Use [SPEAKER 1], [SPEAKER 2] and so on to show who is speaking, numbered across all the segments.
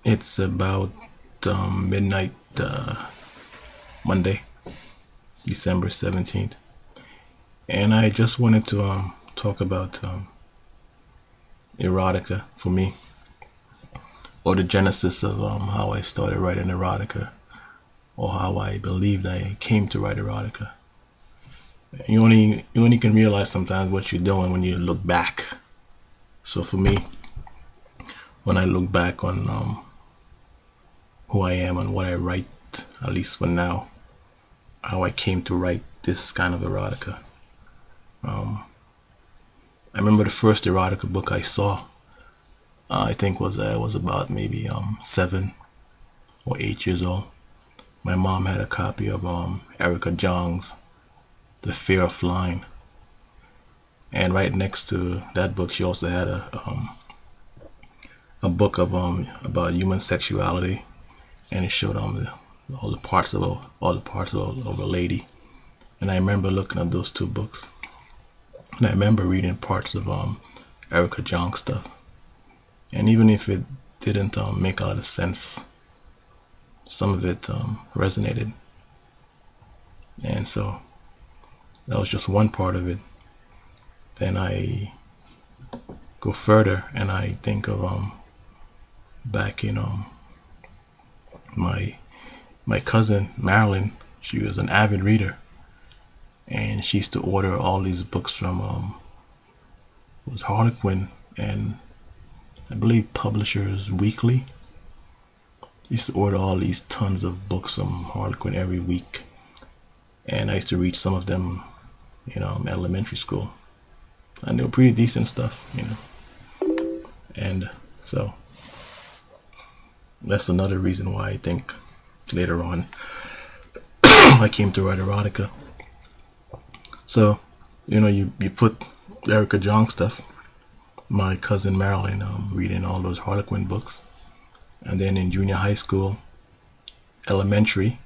[SPEAKER 1] It's about midnight Monday, December 17th. And I just wanted to talk about erotica for me, or the genesis of how I started writing erotica, or how I believed I came to write erotica. You only can realize sometimes what you're doing when you look back. So for me, when I look back on who I am and what I write, at least for now, how I came to write this kind of erotica. I remember the first erotica book I saw. I think was about maybe 7 or 8 years old. My mom had a copy of Erica Jong's The Fear of Flying, and right next to that book, she also had a book of about human sexuality, and it showed all the parts of a lady. And I remember looking at those two books, and I remember reading parts of Erica Jong stuff. And even if it didn't make a lot of sense, some of it resonated. And so that was just one part of it. Then I go further and I think of back in my my cousin Marilyn. She was an avid reader, and she used to order all these books from it was Harlequin and I believe Publishers Weekly. Used to order all these tons of books from Harlequin every week, and I used to read some of them, in elementary school, and they were pretty decent stuff. And so that's another reason why I think later on I came to write erotica. So, you put Erica Jong stuff, my cousin Marilyn reading all those Harlequin books, and then in junior high school, elementary,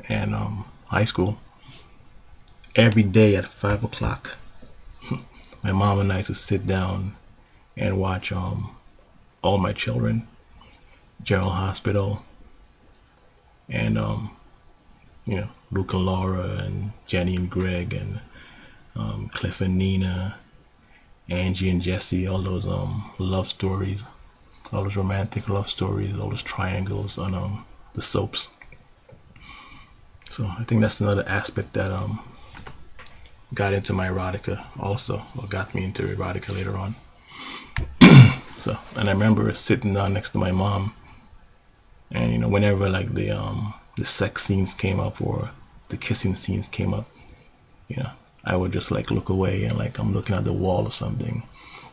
[SPEAKER 1] and high school, every day at 5 o'clock, my mom and I used to sit down and watch All My Children, General Hospital, and Luke and Laura, and Jenny and Greg, and Cliff and Nina, Angie and Jesse, all those love stories, all those romantic love stories, all those triangles on the soaps. So I think that's another aspect that got into my erotica also, or got me into erotica later on. So, and I remember sitting down next to my mom, and whenever like the sex scenes came up or the kissing scenes came up, I would just like look away and like I'm looking at the wall or something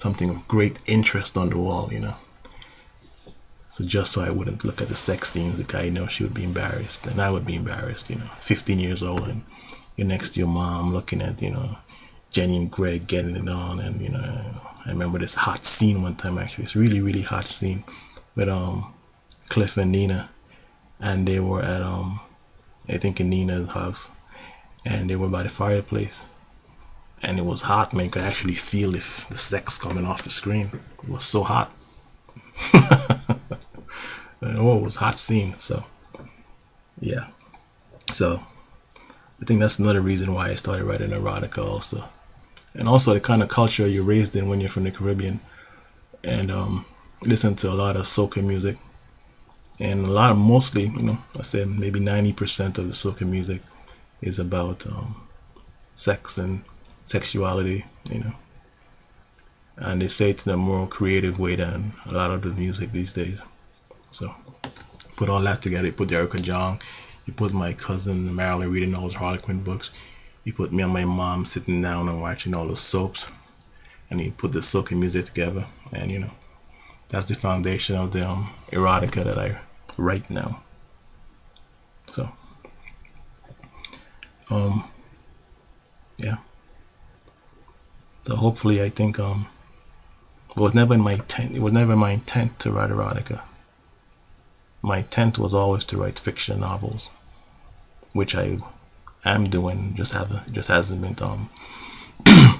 [SPEAKER 1] of great interest on the wall. So just so I wouldn't look at the sex scenes, the guy she would be embarrassed and I would be embarrassed. 15 years old, and you're next to your mom looking at Jenny and Greg getting it on, and I remember this hot scene one time. Actually, it's really really hot scene with Cliff and Nina, and they were at I think in Nina's house, and they were by the fireplace, and it was hot, man. You could actually feel if the sex coming off the screen. It was so hot. Oh, it was a hot scene. So yeah, so I think that's another reason why I started writing erotica also. And also the kind of culture you're raised in when you're from the Caribbean, and listen to a lot of soca music, and mostly, I said maybe 90% of the soca music is about sex and sexuality, and they say it in a more creative way than a lot of the music these days. So put all that together, you put Erica Jong, you put my cousin Marilyn reading all those Harlequin books, you put me and my mom sitting down and watching all those soaps, and you put the soca music together, and that's the foundation of the erotica that I write now. So yeah, so hopefully I think it was never my intent to write erotica. My intent was always to write fiction novels, which I am doing, just hasn't been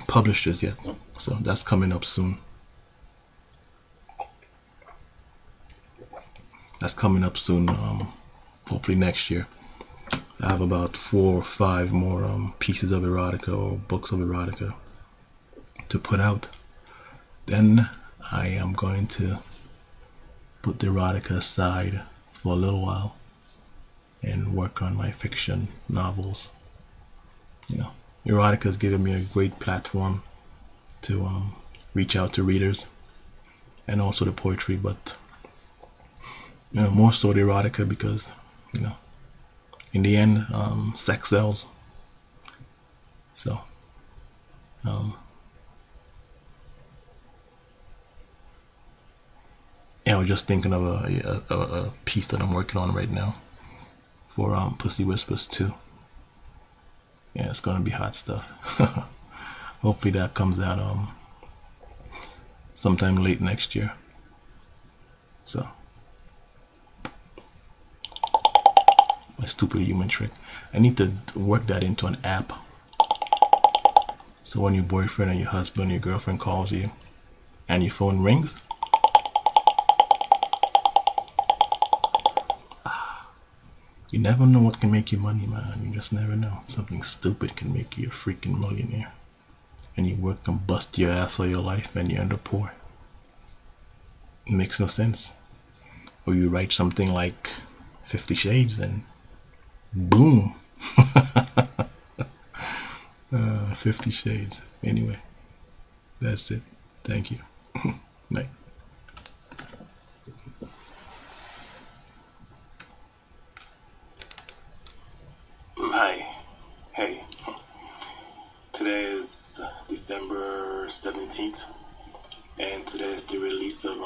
[SPEAKER 1] published just yet. So that's coming up soon. That's coming up soon. Hopefully next year. I have about 4 or 5 more pieces of erotica or books of erotica to put out. Then I am going to put the erotica aside for a little while and work on my fiction novels. You know, erotica has given me a great platform to reach out to readers, and also the poetry, but more so the erotica because in the end, sex sells. So yeah, I was just thinking of a piece that I'm working on right now for Pussy Whispers 2. Yeah, it's gonna be hot stuff. Hopefully that comes out sometime late next year. So my stupid human trick. I need to work that into an app. So when your boyfriend or your husband or your girlfriend calls you and your phone rings, you never know what can make you money, man. You just never know. Something stupid can make you a freaking millionaire. And you work and bust your ass all your life and you end up poor. It makes no sense. Or you write something like 50 Shades and boom. 50 Shades. Anyway, that's it. Thank you. Night. Hi. Hey. Today is December 17th, and today is the release of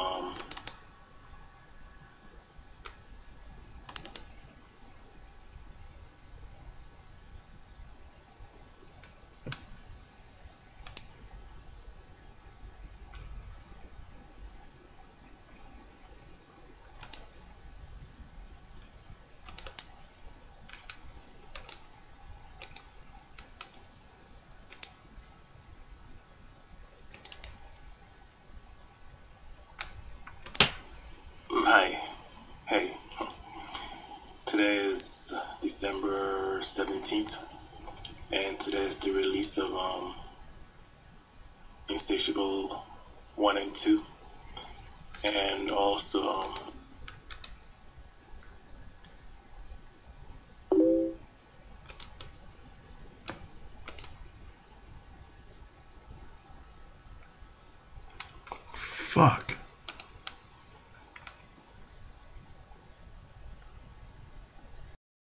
[SPEAKER 1] Hi. Hey. Today is December 17th, and today is the release of Insatiable 1 and 2, and also fuck.